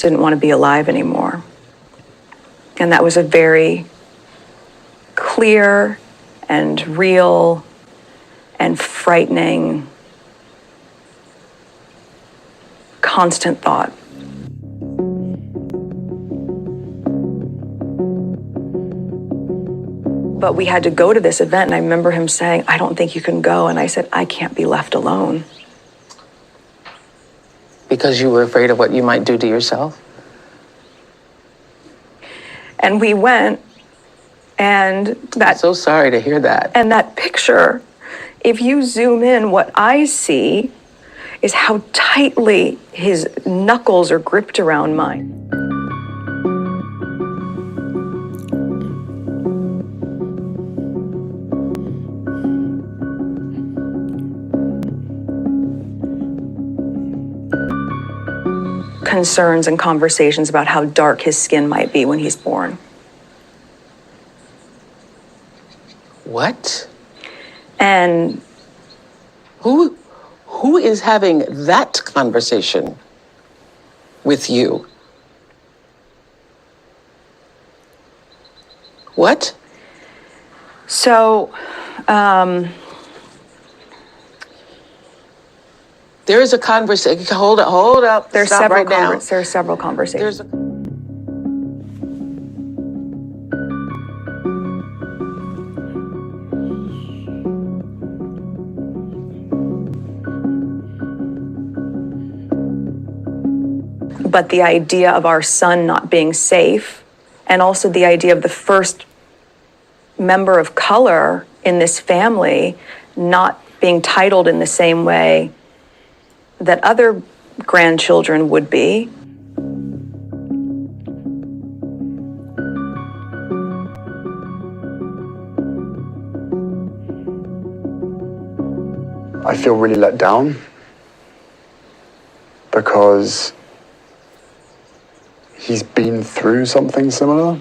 didn't want to be alive anymore. And that was a very clear and real and frightening, constant thought. But we had to go to this event, and I remember him saying, "I don't think you can go." And I said, "I can't be left alone." Because you were afraid of what you might do to yourself? And we went, and I'm so sorry to hear that. And that picture, if you zoom in, what I see is how tightly his knuckles are gripped around mine. Concerns and conversations about how dark his skin might be when he's born. What? And who is having that conversation with you? What? So, there is a conversation. Hold up. There's Stop several right now. There are several conversations. But the idea of our son not being safe, and also the idea of the first member of color in this family not being titled in the same way that other grandchildren would be. I feel really let down because he's been through something similar.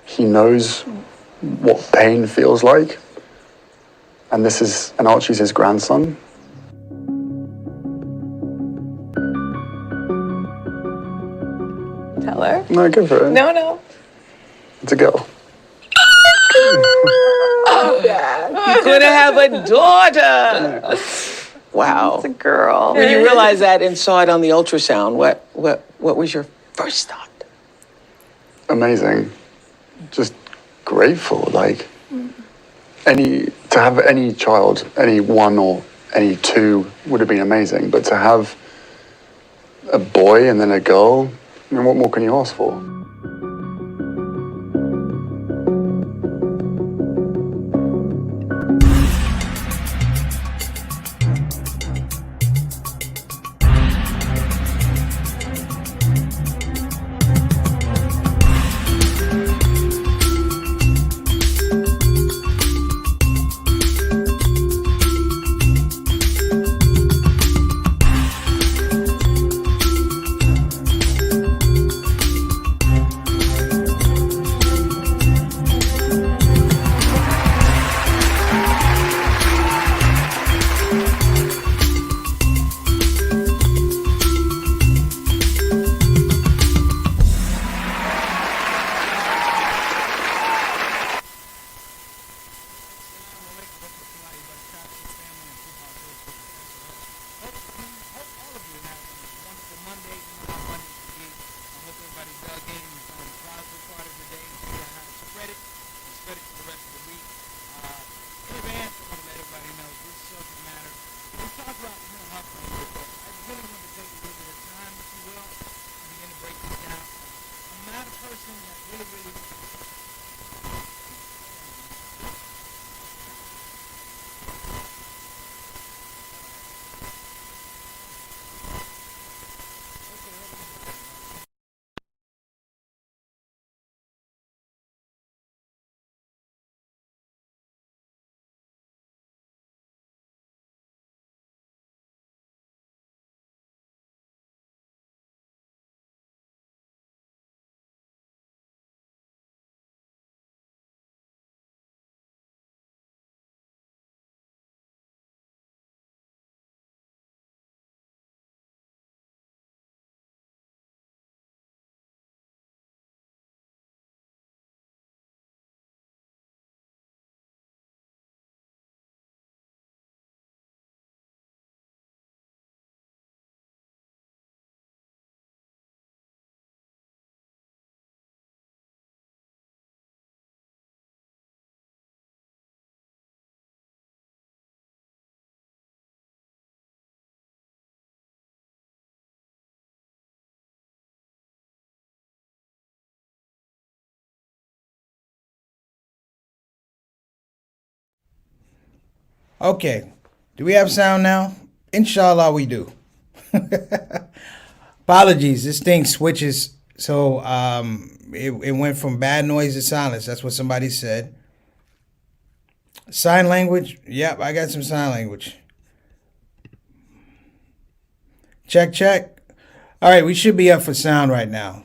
He knows what pain feels like. And Archie's his grandson. Tell her. No, go for it. No. It's a girl. Oh, Dad. You're going to have a daughter. Wow. It's a girl. When you realized that and saw it on the ultrasound, what was your first thought? Amazing. Just grateful. Like, to have any child, any one or any two would have been amazing. But to have a boy and then a girl, I mean, what more can you ask for? Okay. Do we have sound now? Inshallah, we do. Apologies. This thing switches. So it went from bad noise to silence. That's what somebody said. Sign language. Yep, I got some sign language. Check, check. All right, we should be up for sound right now.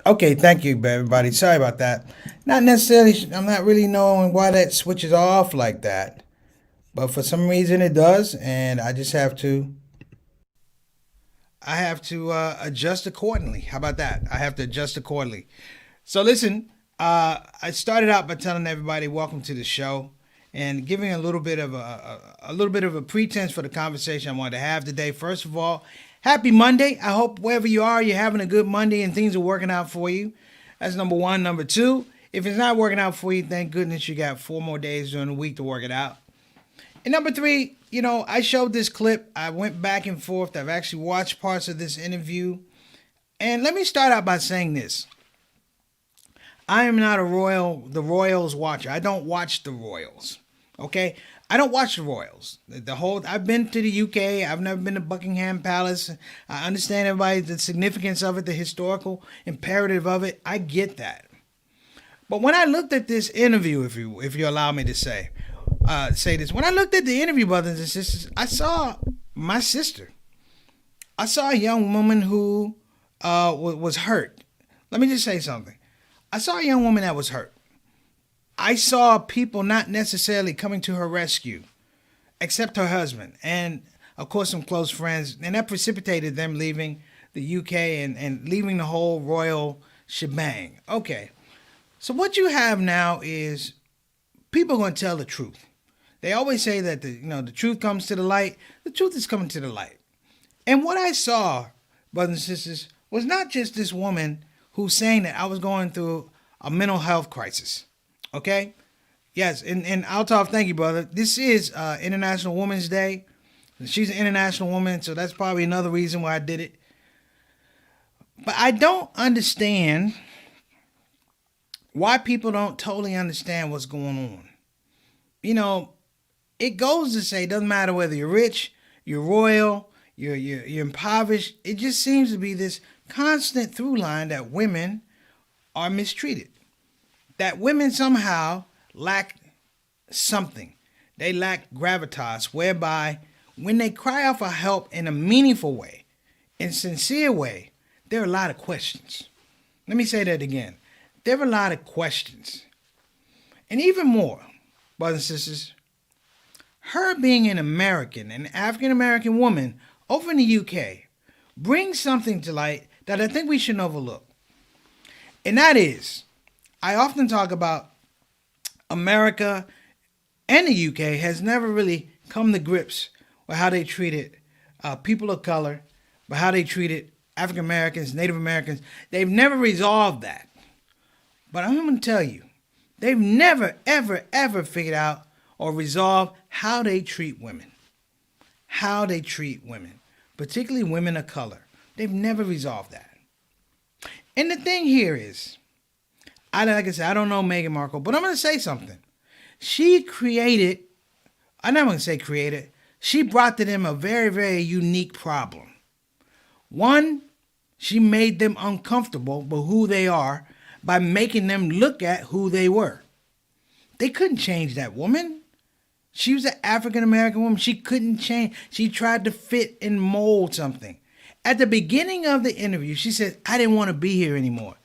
Okay, thank you, everybody. Sorry about that. Not necessarily, I'm not really knowing why that switches off like that. But for some reason it does, and I just have to adjust accordingly. How about that? I have to adjust accordingly. So listen, I started out by telling everybody welcome to the show and giving a little bit of a pretense for the conversation I wanted to have today. First of all, happy Monday. I hope wherever you are, you're having a good Monday and things are working out for you. That's number one. Number two, if it's not working out for you, thank goodness you got 4 more days during the week to work it out. And number three, I showed this clip. I went back and forth. I've actually watched parts of this interview. And let me start out by saying this. I am not the Royals watcher. I don't watch the Royals. Okay? I don't watch the Royals. I've been to the UK. I've never been to Buckingham Palace. I understand the significance of it, the historical imperative of it. I get that. But when I looked at this interview, if you allow me to say this, when I looked at the interview, brothers and sisters, I saw my sister. I saw a young woman who was hurt. Let me just say something. I saw a young woman that was hurt. I saw people not necessarily coming to her rescue, except her husband and, of course, some close friends. And that precipitated them leaving the UK and leaving the whole royal shebang. Okay. So what you have now is people are going to tell the truth. They always say that the truth comes to the light. The truth is coming to the light. And what I saw, brothers and sisters, was not just this woman who's saying that I was going through a mental health crisis. Okay? Yes, and Altaf, thank you, brother. This is International Women's Day. She's an international woman, so that's probably another reason why I did it. But I don't understand why people don't totally understand what's going on. It goes to say, it doesn't matter whether you're rich, you're royal, you're impoverished. It just seems to be this constant through line that women are mistreated. That women somehow lack something. They lack gravitas, whereby when they cry out for help in a meaningful way, in a sincere way, there are a lot of questions. Let me say that again. There are a lot of questions. And even more, brothers and sisters, her being an African-American woman over in the UK, brings something to light that I think we shouldn't overlook. And that is, I often talk about America and the UK has never really come to grips with how they treated people of color, but how they treated African Americans, Native Americans. They've never resolved that. But I'm going to tell you, they've never, ever, ever figured out or resolved how they treat women. How they treat women, particularly women of color. They've never resolved that. And the thing here is, like I said, I don't know Meghan Markle, but I'm going to say something. She created, I'm not going to say created, she brought to them a very, very unique problem. One, she made them uncomfortable with who they are by making them look at who they were. They couldn't change that woman. She was an African-American woman. She couldn't change. She tried to fit and mold something. At the beginning of the interview, she said, I didn't want to be here anymore.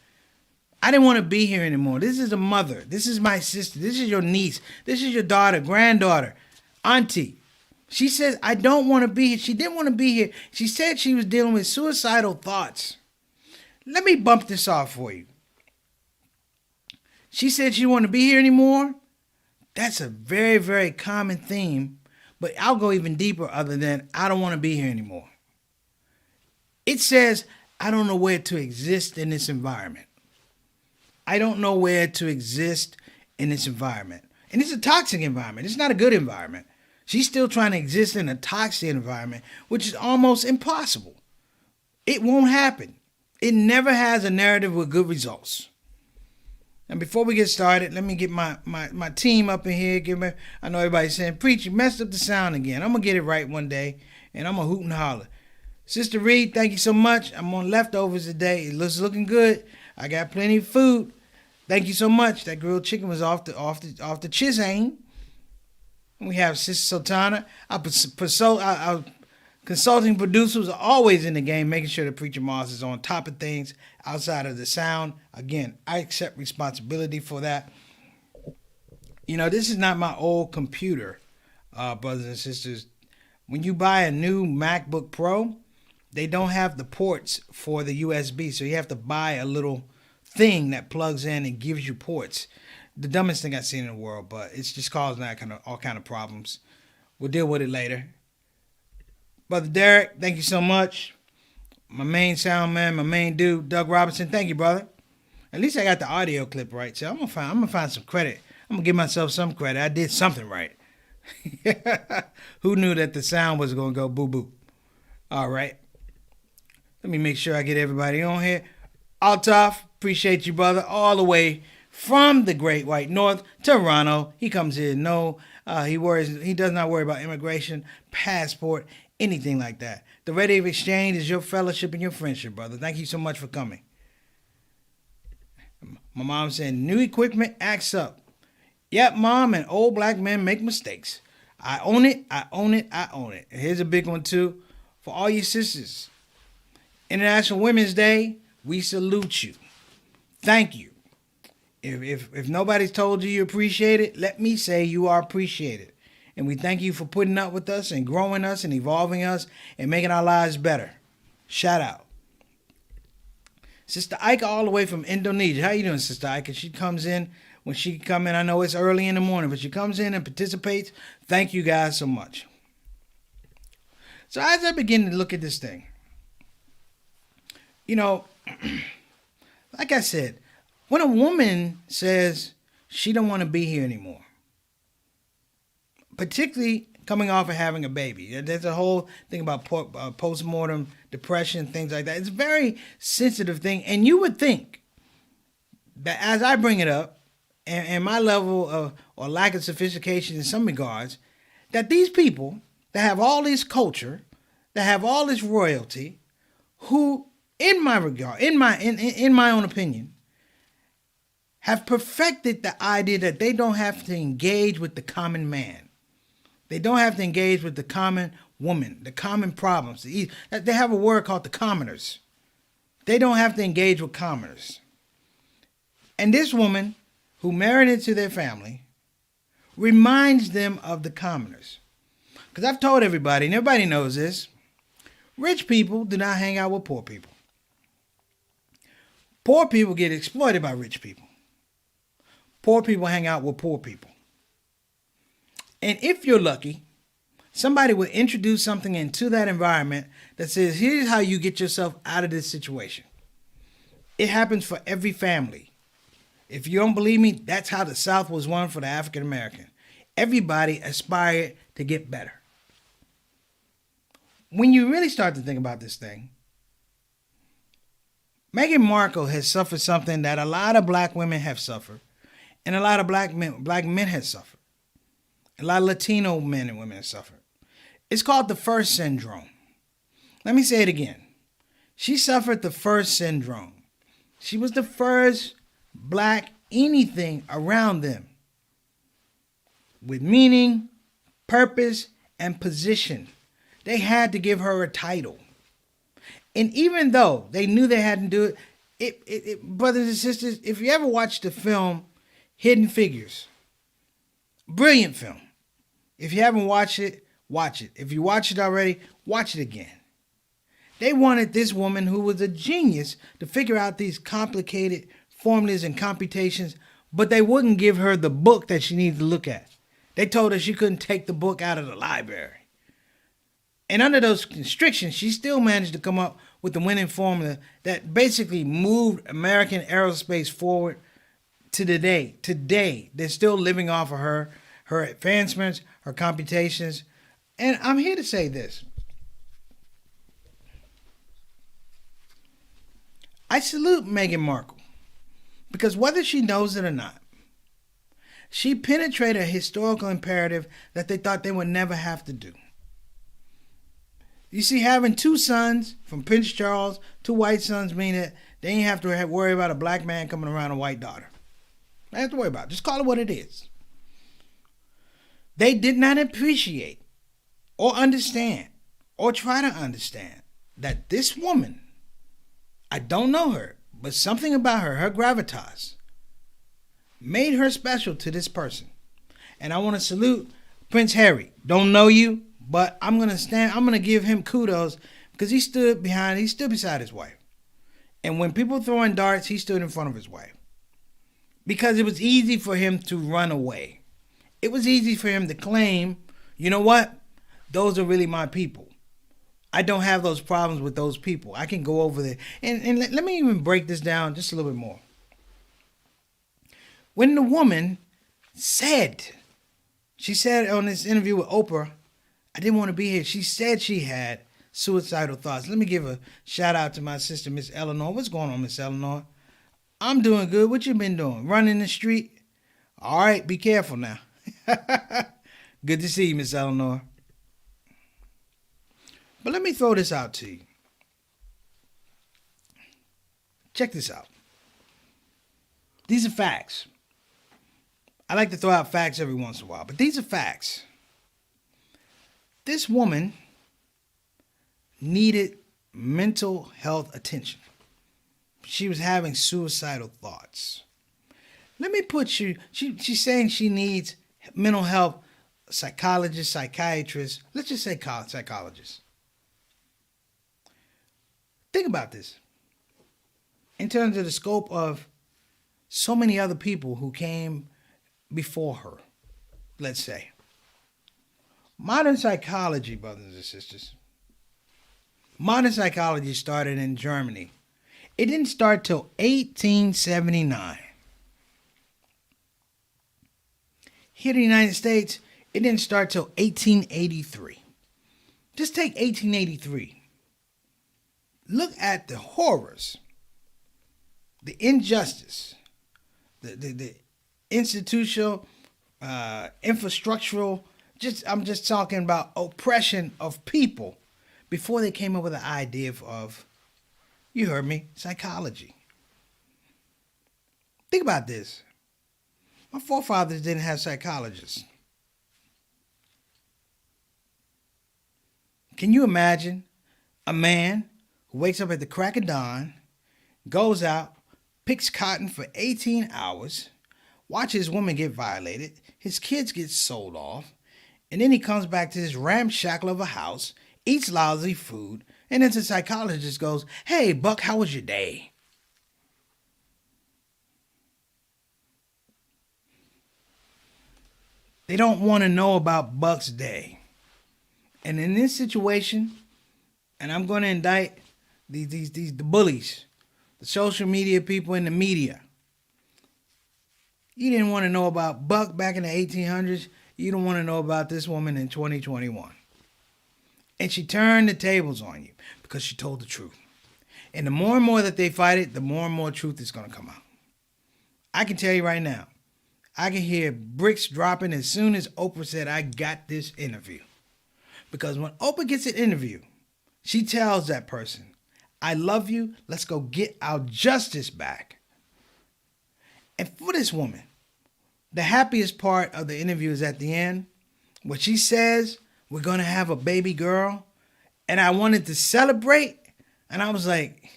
I didn't want to be here anymore. This is a mother. This is my sister. This is your niece. This is your daughter, granddaughter, auntie. She says, I don't want to be here. She didn't want to be here. She said she was dealing with suicidal thoughts. Let me bump this off for you. She said she didn't want to be here anymore. That's a very, very common theme. But I'll go even deeper other than I don't want to be here anymore. It says, I don't know where to exist in this environment. I don't know where to exist in this environment. And it's a toxic environment. It's not a good environment. She's still trying to exist in a toxic environment, which is almost impossible. It won't happen. It never has a narrative with good results. And before we get started, let me get my team up in here. I know everybody's saying, Preach, you messed up the sound again. I'm going to get it right one day, and I'm going to hoot and holler. Sister Reed, thank you so much. I'm on leftovers today. It looks looking good. I got plenty of food. Thank you so much. That grilled chicken was off the chisane. We have Sister Sultana. Our consulting producers are always in the game, making sure the Preacher Moss is on top of things outside of the sound. Again, I accept responsibility for that. You know, this is not my old computer, brothers and sisters. When you buy a new MacBook Pro, they don't have the ports for the USB, so you have to buy a little thing that plugs in and gives you ports. The dumbest thing I've seen in the world, but it's just causing all kind of problems. We'll deal with it later. Brother Derek, thank you so much. My main sound man, my main dude, Doug Robinson, thank you, brother. At least I got the audio clip right, so I'm gonna find some credit. I'm gonna give myself some credit. I did something right. Who knew that the sound was gonna go boo boo? All right. Let me make sure I get everybody on here. Altaf, appreciate you, brother, all the way from the Great White North, Toronto. He comes here. He does not worry about immigration, passport, anything like that. The Ready of Exchange is your fellowship and your friendship, brother. Thank you so much for coming. My mom said, new equipment acts up. Yep, Mom, and old black men make mistakes. I own it, I own it, I own it. And here's a big one, too, for all you sisters. International Women's Day, we salute you. Thank you. If nobody's told you you appreciate it, let me say you are appreciated. And we thank you for putting up with us and growing us and evolving us and making our lives better. Shout out. Sister Ika all the way from Indonesia. How you doing, Sister Ika? She comes in. When she come in, I know it's early in the morning, but she comes in and participates. Thank you guys so much. So as I begin to look at this thing, you know, like I said, when a woman says she don't want to be here anymore, particularly coming off of having a baby, there's a whole thing about postmortem depression, things like that. It's a very sensitive thing, and you would think that as I bring it up, and my level of or lack of sophistication in some regards, that these people that have all this culture, that have all this royalty, who, in my regard, in my own opinion, have perfected the idea that they don't have to engage with the common man. They don't have to engage with the common woman, the common problems. They have a word called the commoners. They don't have to engage with commoners. And this woman, who married into their family, reminds them of the commoners. Because I've told everybody, and everybody knows this, rich people do not hang out with poor people. Poor people get exploited by rich people. Poor people hang out with poor people. And if you're lucky, somebody will introduce something into that environment that says, here's how you get yourself out of this situation. It happens for every family. If you don't believe me, that's how the South was won for the African American. Everybody aspired to get better. When you really start to think about this thing, Meghan Markle has suffered something that a lot of black women have suffered, and a lot of black men have suffered. A lot of Latino men and women have suffered. It's called the first syndrome. Let me say it again. She suffered the first syndrome. She was the first black anything around them with meaning, purpose, and position. They had to give her a title. And even though they knew they had to do it, brothers and sisters, if you ever watched the film Hidden Figures, brilliant film. If you haven't watched it, watch it. If you watched it already, watch it again. They wanted this woman who was a genius to figure out these complicated formulas and computations, but they wouldn't give her the book that she needed to look at. They told her she couldn't take the book out of the library. And under those constrictions, she still managed to come up with the winning formula that basically moved American aerospace forward to today. Today, they're still living off of her advancements, her computations. And I'm here to say this. I salute Meghan Markle Because whether she knows it or not, she penetrated a historical imperative that they thought they would never have to do. You see, having two sons from Prince Charles, two white sons, mean that they ain't have to worry about a black man coming around a white daughter. They have to worry about it. Just call it what it is. They did not appreciate or understand or try to understand that this woman, I don't know her, but something about her gravitas, made her special to this person. And I want to salute Prince Harry. Don't know you, but I'm going to give him kudos because he stood beside his wife. And when people throwing darts, he stood in front of his wife. Because it was easy for him to run away. It was easy for him to claim, you know what? Those are really my people. I don't have those problems with those people. I can go over there. And let me even break this down just a little bit more. When the woman she said on this interview with Oprah, I didn't want to be here. She said she had suicidal thoughts. Let me give a shout out to my sister, Miss Eleanor. What's going on, Miss Eleanor? I'm doing good. What you been doing? Running the street? All right, be careful now. Good to see you, Miss Eleanor. But let me throw this out to you. Check this out. These are facts. I like to throw out facts every once in a while, but these are facts. This woman needed mental health attention. She was having suicidal thoughts. Let me put you, she's saying she needs mental health psychologist, psychiatrist, let's just say psychologist. Think about this. In terms of the scope of so many other people who came before her, let's say. Modern psychology, brothers and sisters. Modern psychology started in Germany. It didn't start till 1879. Here in the United States, it didn't start till 1883. Just take 1883. Look at the horrors, the injustice, the institutional, infrastructural, I'm just talking about oppression of people before they came up with the idea of, you heard me, psychology. Think about this. My forefathers didn't have psychologists. Can you imagine a man who wakes up at the crack of dawn, goes out, picks cotton for 18 hours, watches women get violated, his kids get sold off, and then he comes back to this ramshackle of a house, eats lousy food, and then the psychologist goes, "Hey, Buck, how was your day?" They don't want to know about Buck's day. And in this situation, and I'm going to indict the bullies, the social media people in the media. You didn't want to know about Buck back in the 1800s. You don't want to know about this woman in 2021. And she turned the tables on you because she told the truth. And the more and more that they fight it, the more and more truth is going to come out. I can tell you right now, I can hear bricks dropping as soon as Oprah said, "I got this interview." Because when Oprah gets an interview, she tells that person, "I love you. Let's go get our justice back." And for this woman, the happiest part of the interview is at the end, when she says, "We're going to have a baby girl." And I wanted to celebrate. And I was like,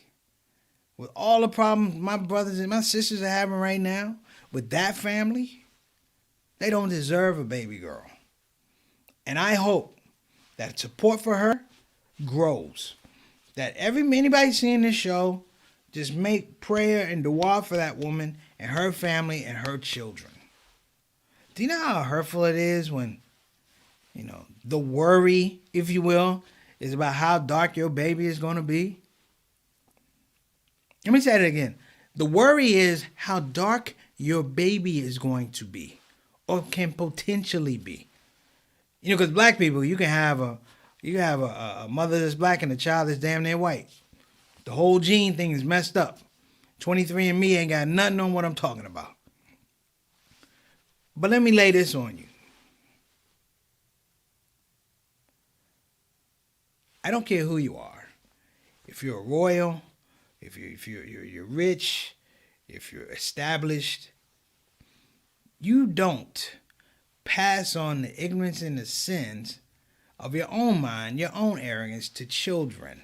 with all the problems my brothers and my sisters are having right now, with that family, they don't deserve a baby girl. And I hope that support for her grows. That anybody seeing this show, just make prayer and dua for that woman and her family and her children. Do you know how hurtful it is when, the worry, if you will, is about how dark your baby is going to be? Let me say it again. The worry is how dark your baby is going to be or can potentially be. Because black people, you can have a mother that's black and a child that's damn near white. The whole gene thing is messed up. 23andMe ain't got nothing on what I'm talking about. But let me lay this on you. I don't care who you are. If you're a royal, if you're rich, if you're established, you don't pass on the ignorance and the sins of your own mind, your own arrogance to children.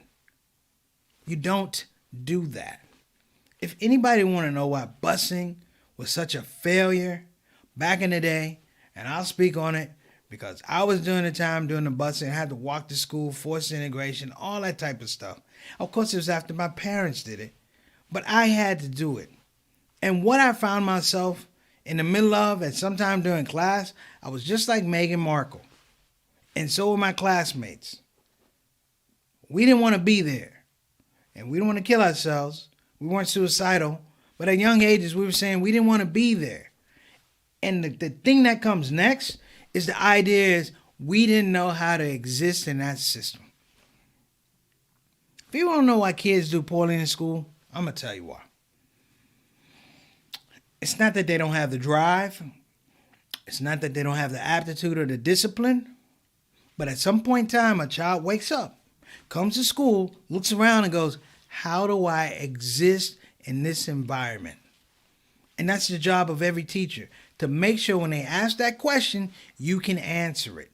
You don't do that. If anybody want to know why busing was such a failure back in the day, and I'll speak on it because I was doing the time doing the busing, I had to walk to school, forced integration, all that type of stuff. Of course, it was after my parents did it, but I had to do it. And what I found myself in the middle of at some time during class, I was just like Meghan Markle. And so were my classmates. We didn't want to be there. And we didn't want to kill ourselves. We weren't suicidal. But at young ages, we were saying we didn't want to be there. And the thing that comes next is the idea is we didn't know how to exist in that system. If you want to know why kids do poorly in school, I'm going to tell you why. It's not that they don't have the drive. It's not that they don't have the aptitude or the discipline. But at some point in time, a child wakes up, comes to school, looks around and goes, how do I exist in this environment? And that's the job of every teacher, to make sure when they ask that question, you can answer it.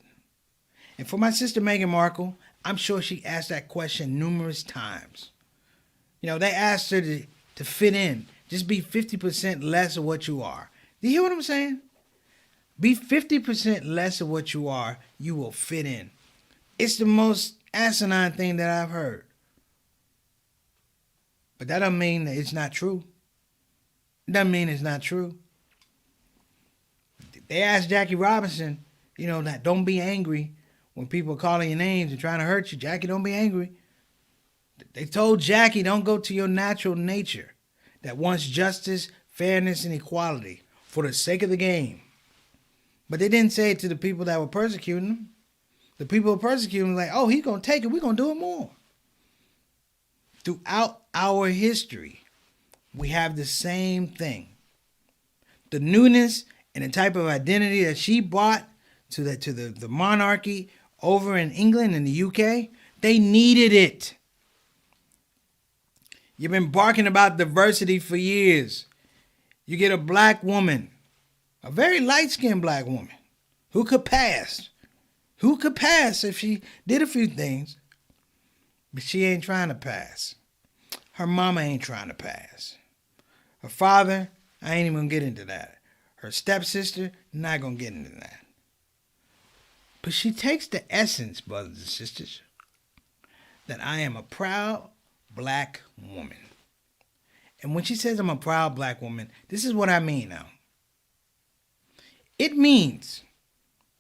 And for my sister Meghan Markle, I'm sure she asked that question numerous times. You know, they asked her to fit in. Just be 50% less of what you are. Do you hear what I'm saying? Be 50% less of what you are, you will fit in. It's the most asinine thing that I've heard. But that doesn't mean that it's not true. It doesn't mean it's not true. They asked Jackie Robinson, that don't be angry when people are calling your names and trying to hurt you. Jackie, don't be angry. They told Jackie, don't go to your natural nature that wants justice, fairness, and equality for the sake of the game. But they didn't say it to the people that were persecuting him. The people who were persecuting him were like, oh, he's going to take it. We're going to do it more. Throughout our history, we have the same thing. The newness and the type of identity that she brought to the monarchy over in England and the UK, they needed it. You've been barking about diversity for years. You get a black woman, a very light-skinned black woman, who could pass. Who could pass if she did a few things, but she ain't trying to pass. Her mama ain't trying to pass. Her father, I ain't even gonna get into that. Her stepsister, not gonna get into that. But she takes the essence, brothers and sisters, that I am a proud black woman. And when she says I'm a proud black woman, this is what I mean now. It means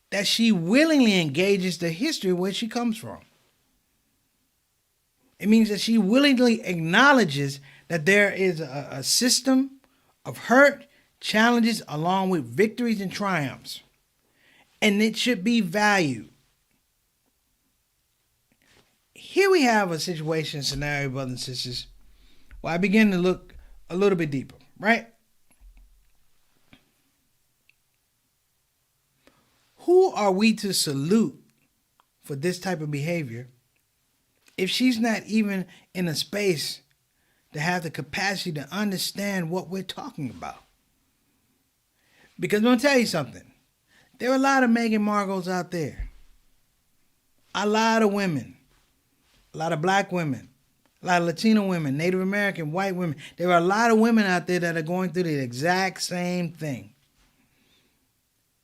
that she willingly engages the history where she comes from. It means that she willingly acknowledges that there is a system of hurt, challenges, along with victories and triumphs. And it should be valued. Here we have a situation, scenario, brothers and sisters, where I begin to look a little bit deeper, right? Who are we to salute for this type of behavior if she's not even in a space to have the capacity to understand what we're talking about? Because I'm going to tell you something. There are a lot of Meghan Markles out there. A lot of women. A lot of black women. A lot of Latino women, Native American, white women. There are a lot of women out there that are going through the exact same thing.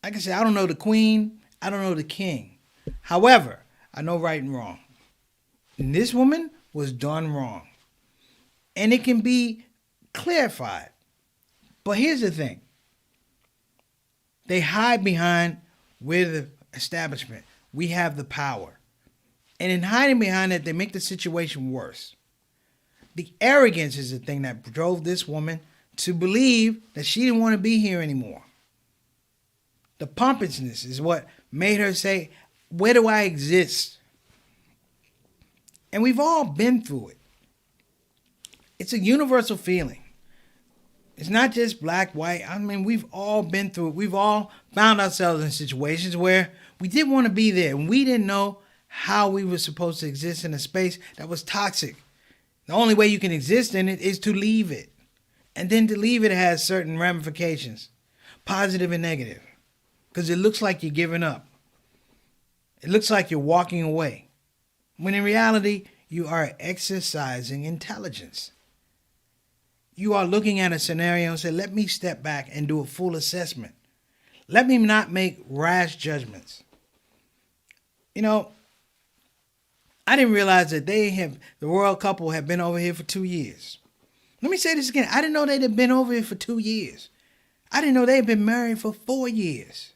Like I said, I don't know the queen. I don't know the king. However, I know right and wrong. And this woman was done wrong. And it can be clarified. But here's the thing. They hide behind, we're the establishment. We have the power. And in hiding behind it, they make the situation worse. The arrogance is the thing that drove this woman to believe that she didn't want to be here anymore. The pompousness is what made her say, where do I exist? And we've all been through it. It's a universal feeling It's not just black, white. I mean, we've all been through it. We've all found ourselves in situations where we didn't want to be there and we didn't know how we were supposed to exist in a space that was toxic. The only way you can exist in it is to leave it. And then to leave it has certain ramifications, positive and negative, because it looks like you're giving up. It looks like you're walking away, when in reality, you are exercising intelligence. You are looking at a scenario and say, let me step back and do a full assessment. Let me not make rash judgments. You know, I didn't realize that the royal couple had been over here for 2 years. Let me say this again. I didn't know they'd have been over here for 2 years. I didn't know they'd been married for 4 years.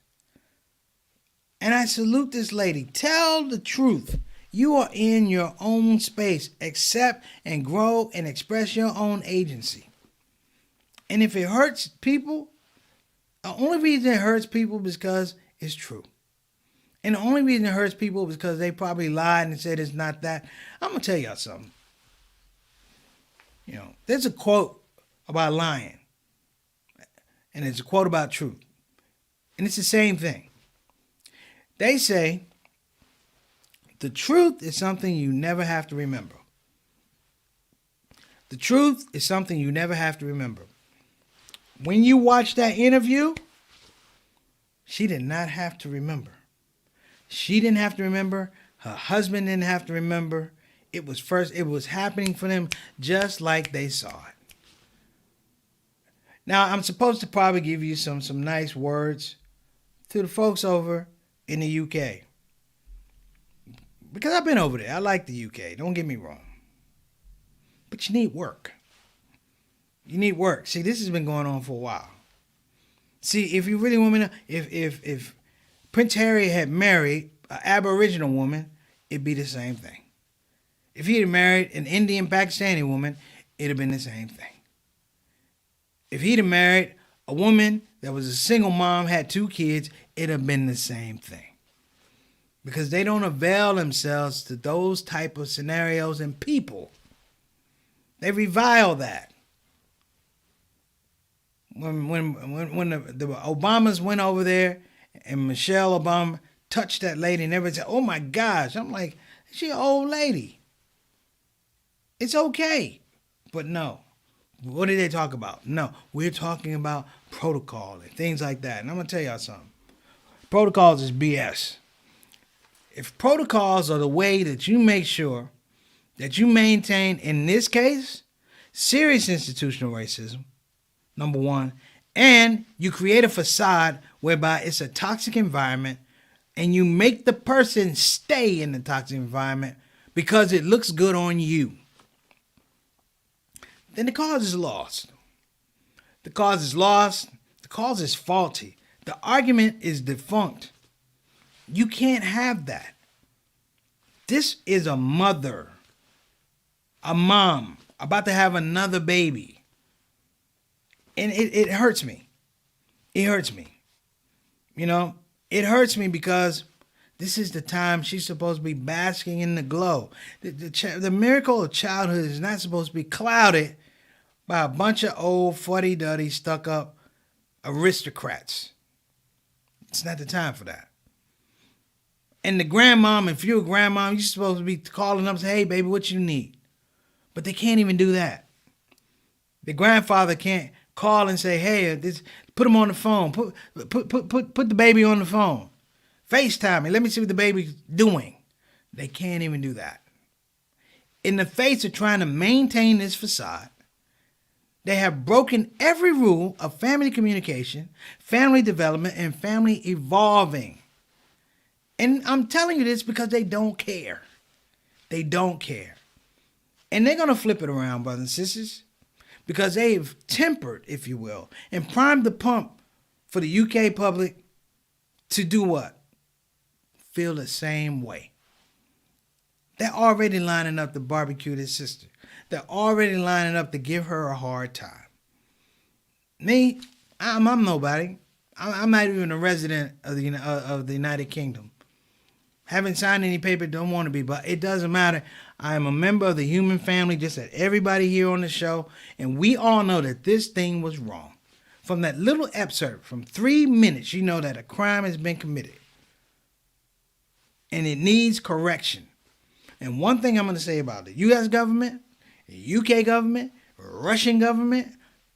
And I salute this lady. Tell the truth. You are in your own space. Accept and grow and express your own agency. And if it hurts people, the only reason it hurts people is because it's true. And the only reason it hurts people is because they probably lied and said it's not that. I'm going to tell y'all something. You know, there's a quote about lying. And there's a quote about truth. And it's the same thing. They say, the truth is something you never have to remember. The truth is something you never have to remember. When you watch that interview, she did not have to remember. She didn't have to remember. Her husband didn't have to remember. It was happening for them just like they saw it. Now, I'm supposed to probably give you some nice words to the folks over in the UK. Because I've been over there. I like the UK. Don't get me wrong. But you need work. You need work. See, this has been going on for a while. See, if you really want me to, if Prince Harry had married an Aboriginal woman, it'd be the same thing. If he had married an Indian Pakistani woman, it'd have been the same thing. If he'd have married a woman that was a single mom, had 2 kids, it'd have been the same thing. Because they don't avail themselves to those type of scenarios and people. They revile that. When the Obamas went over there and Michelle Obama touched that lady and everybody said, oh my gosh. I'm like, she an old lady. It's okay. But no. What did they talk about? No. We're talking about protocol and things like that. And I'm going to tell y'all something. Protocols is BS. If protocols are the way that you make sure that you maintain, in this case, serious institutional racism, number one, and you create a facade whereby it's a toxic environment and you make the person stay in the toxic environment because it looks good on you, then the cause is lost. The cause is lost. The cause is faulty. The argument is defunct. You can't have that. This is a mother, a mom, about to have another baby. And it hurts me. It hurts me. You know, it hurts me because this is the time she's supposed to be basking in the glow. The miracle of childhood is not supposed to be clouded by a bunch of old fuddy-duddy stuck-up aristocrats. It's not the time for that. And the grandmom, if you're a grandmom, you're supposed to be calling up and say, hey, baby, what you need? But they can't even do that. The grandfather can't call and say, hey, put him on the phone. Put the baby on the phone. FaceTime me. Let me see what the baby's doing. They can't even do that. In the face of trying to maintain this facade, they have broken every rule of family communication, family development, and family evolving. And I'm telling you this because they don't care. They don't care. And they're going to flip it around, brothers and sisters, because they've tempered, if you will, and primed the pump for the UK public to do what? Feel the same way. They're already lining up to barbecue their sister. They're already lining up to give her a hard time. Me, I'm nobody. I'm not even a resident of the United Kingdom. Haven't signed any paper, don't want to be, but it doesn't matter. I am a member of the human family, just like everybody here on the show, and we all know that this thing was wrong. From that little excerpt, from 3 minutes, you know that a crime has been committed. And it needs correction. And one thing I'm going to say about the U.S. government, the UK government, Russian government,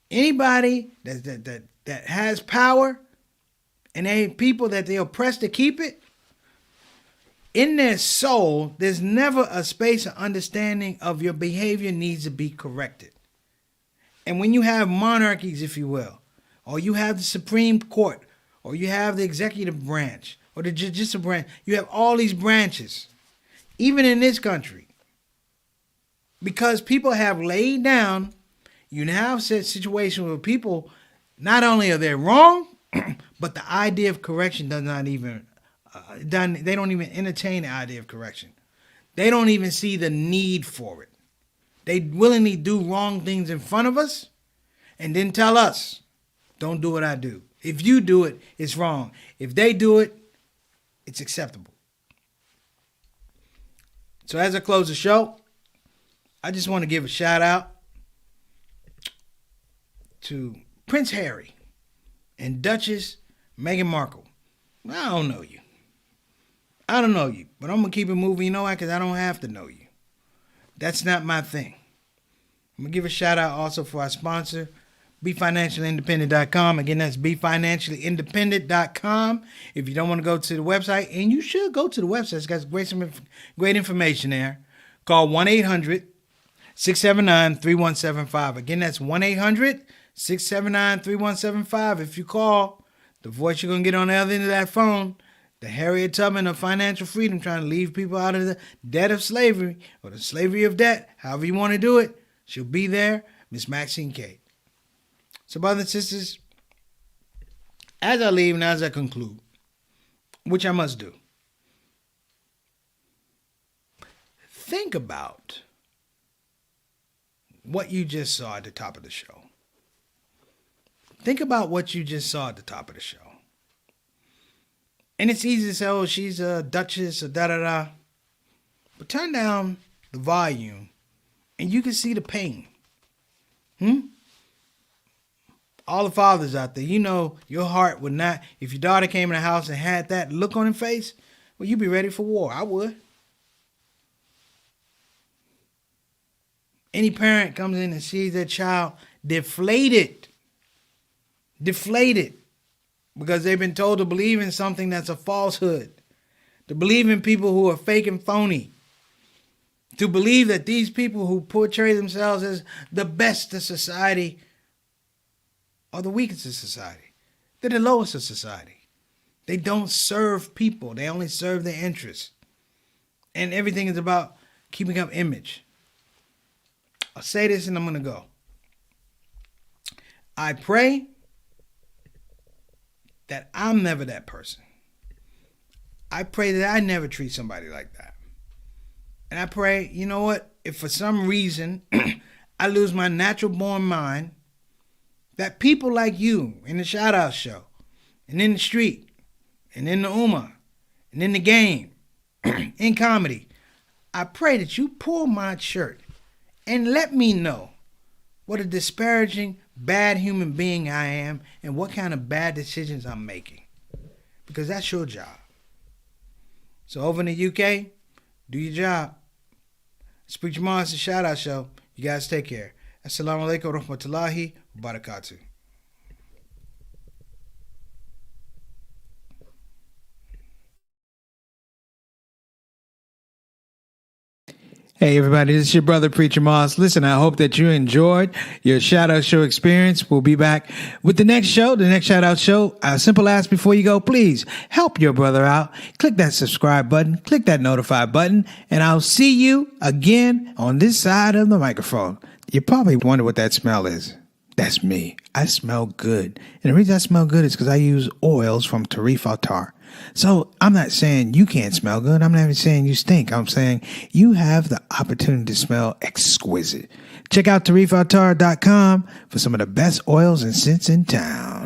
anybody that has power, and they people that they oppress to keep it, in their soul, there's never a space of understanding of your behavior needs to be corrected. And when you have monarchies, if you will, or you have the Supreme Court, or you have the executive branch, or the judicial branch, you have all these branches, even in this country, because people have laid down, you now have a situation where people, not only are they wrong, but the idea of correction does not even, they don't even entertain the idea of correction. They don't even see the need for it. They willingly do wrong things in front of us and then tell us, don't do what I do. If you do it, it's wrong. If they do it, it's acceptable. So as I close the show, I just want to give a shout out to Prince Harry and Duchess Meghan Markle. I don't know you. I don't know you, but I'm going to keep it moving. You know why? Because I don't have to know you. That's not my thing. I'm going to give a shout out also for our sponsor, BeFinanciallyIndependent.com. Again, that's BeFinanciallyIndependent.com. If you don't want to go to the website, and you should go to the website. It's got great information there. Call 1-800-679-3175. Again, that's 1-800-679-3175. If you call, the voice you're going to get on the other end of that phone, the Harriet Tubman of financial freedom, trying to leave people out of the debt of slavery or the slavery of debt, however you want to do it, she'll be there, Miss Maxine Kate. So, brothers and sisters, as I leave and as I conclude, which I must do, think about what you just saw at the top of the show. Think about what you just saw at the top of the show. And it's easy to say, oh, she's a duchess or da-da-da. But turn down the volume and you can see the pain. All the fathers out there, you know your heart would not, if your daughter came in the house and had that look on her face, well, you'd be ready for war. I would. Any parent comes in and sees their child deflated, because they've been told to believe in something that's a falsehood, to believe in people who are fake and phony, to believe that these people who portray themselves as the best of society are the weakest of society. They're the lowest of society. They don't serve people. They only serve their interests. And everything is about keeping up image. I'll say this and I'm going to go. I pray that I'm never that person. I pray that I never treat somebody like that. And I pray, you know what? If for some reason I lose my natural born mind, that people like you in the ShOUT show, and in the street, and in the Ummah, and in the game, in comedy, I pray that you pull my shirt and let me know what a disparaging, bad human being I am and what kind of bad decisions I'm making. Because that's your job. So over in the UK, do your job. It's Preacher Moss, the ShOUT show. You guys take care. Assalamu alaikum wa rahmatullahi wa barakatuh. Hey everybody, this is your brother Preacher Moss. Listen, I hope that you enjoyed your ShOUT show experience. We'll be back with the next show, the next ShOUT show. A simple ask before you go, please help your brother out. Click that subscribe button, click that notify button, and I'll see you again on this side of the microphone. You probably wonder what that smell is. That's me. I smell good. And the reason I smell good is because I use oils from ShOUT. So I'm not saying you can't smell good. I'm not even saying you stink. I'm saying you have the opportunity to smell exquisite. Check out ShOUT.com for some of the best oils and scents in town.